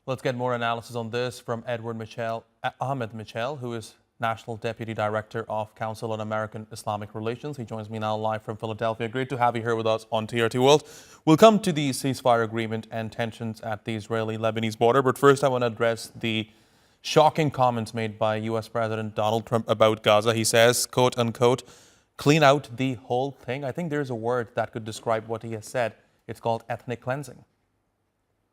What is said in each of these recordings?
Let's get more analysis on this from Ahmed Michel, who is National Deputy Director of Council on American-Islamic Relations. He joins me now live from Philadelphia. Great to have you here with us on TRT World. We'll come to the ceasefire agreement and tensions at the Israeli-Lebanese border. But first, I want to address the shocking comments made by U.S. President Donald Trump about Gaza. He says, quote unquote, clean out the whole thing. I think there's a word that could describe what he has said. It's called ethnic cleansing.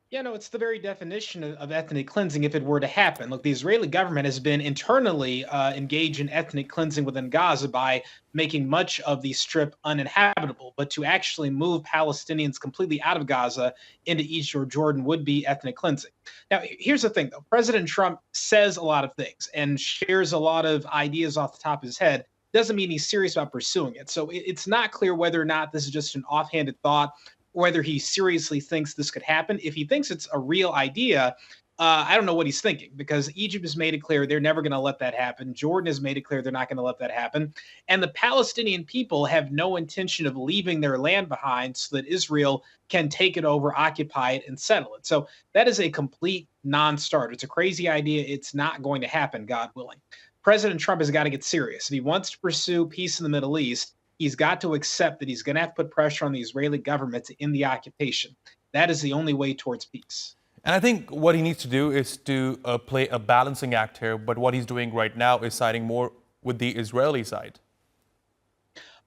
Yeah, no, it's the very definition of ethnic cleansing if it were to happen. Look, the Israeli government has been internally engaged in ethnic cleansing within Gaza by making much of the strip uninhabitable. But to actually move Palestinians completely out of Gaza into East Jordan would be ethnic cleansing. Now, here's the thing, though. President Trump says a lot of things and shares a lot of ideas off the top of his head. Doesn't mean he's serious about pursuing it. So it's not clear whether or not this is just an offhanded thought, whether he seriously thinks this could happen. If he thinks it's a real idea, I don't know what he's thinking, because Egypt has made it clear they're never going to let that happen. Jordan has made it clear they're not going to let that happen. And the Palestinian people have no intention of leaving their land behind so that Israel can take it over, occupy it, and settle it. So that is a complete non-starter. It's a crazy idea. It's not going to happen, God willing. President Trump has got to get serious. If he wants to pursue peace in the Middle East, he's got to accept that he's going to have to put pressure on the Israeli government to end the occupation. That is the only way towards peace. And I think what he needs to do is to play a balancing act here. But what he's doing right now is siding more with the Israeli side.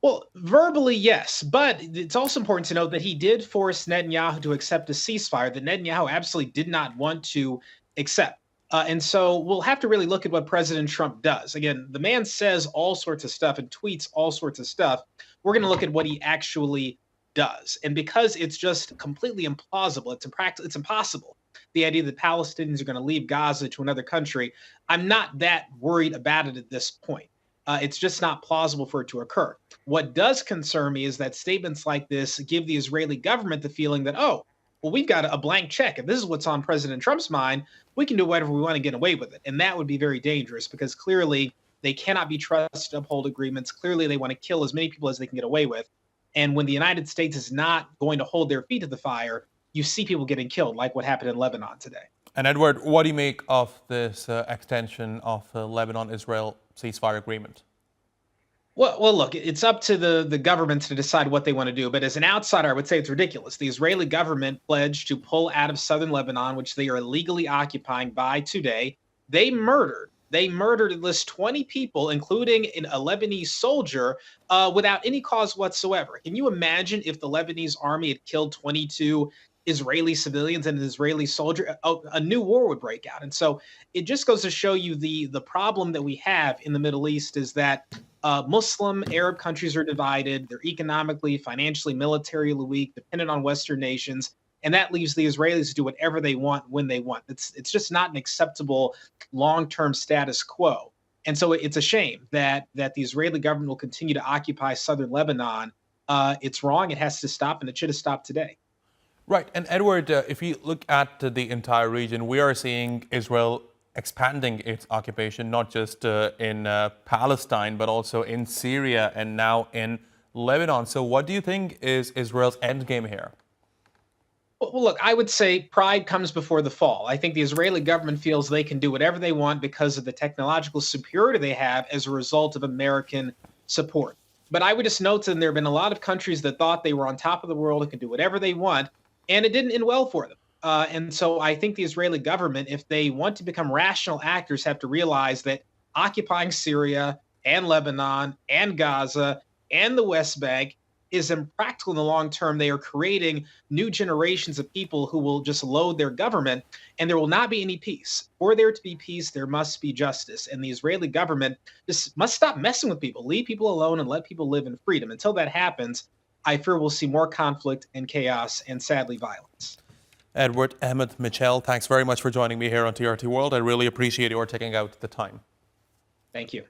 Well, verbally, yes. But it's also important to note that he did force Netanyahu to accept a ceasefire that Netanyahu absolutely did not want to accept. And so we'll have to really look at what President Trump does. Again, the man says all sorts of stuff and tweets all sorts of stuff. We're going to look at what he actually does. And because it's just completely implausible, it's impractical, it's impossible, the idea that Palestinians are going to leave Gaza to another country, I'm not that worried about it at this point. It's just not plausible for it to occur. What does concern me is that statements like this give the Israeli government the feeling that, oh, well, we've got a blank check. If this is what's on President Trump's mind, we can do whatever we want to get away with it. And that would be very dangerous, because clearly they cannot be trusted to uphold agreements. Clearly, they want to kill as many people as they can get away with. And when the United States is not going to hold their feet to the fire, you see people getting killed, like what happened in Lebanon today. And Edward, what do you make of this extension of the Lebanon-Israel ceasefire agreement? Well, look, it's up to the governments to decide what they want to do. But as an outsider, I would say it's ridiculous. The Israeli government pledged to pull out of southern Lebanon, which they are illegally occupying by today. They murdered at least 20 people, including a Lebanese soldier, without any cause whatsoever. Can you imagine if the Lebanese army had killed 22 Israeli civilians and an Israeli soldier? A new war would break out. And so it just goes to show you the problem that we have in the Middle East is that Muslim Arab countries are divided. They're economically, financially, militarily weak, dependent on Western nations. And that leaves the Israelis to do whatever they want when they want. It's just not an acceptable long-term status quo. And so it's a shame that the Israeli government will continue to occupy southern Lebanon. It's wrong. It has to stop, and it should have stopped today. Right. And Edward, if you look at the entire region, we are seeing Israel expanding its occupation, not just in Palestine, but also in Syria and now in Lebanon. So what do you think is Israel's end game here? Well, look, I would say pride comes before the fall. I think the Israeli government feels they can do whatever they want because of the technological superiority they have as a result of American support. But I would just note that there have been a lot of countries that thought they were on top of the world and could do whatever they want, and it didn't end well for them. And so I think the Israeli government, if they want to become rational actors, have to realize that occupying Syria and Lebanon and Gaza and the West Bank is impractical in the long term. They are creating new generations of people who will just load their government, and there will not be any peace. For there to be peace, there must be justice. And the Israeli government just must stop messing with people, leave people alone, and let people live in freedom. Until that happens, I fear we'll see more conflict and chaos and, sadly, violence. Edward Ahmed Michel, thanks very much for joining me here on TRT World. I really appreciate your taking out the time. Thank you.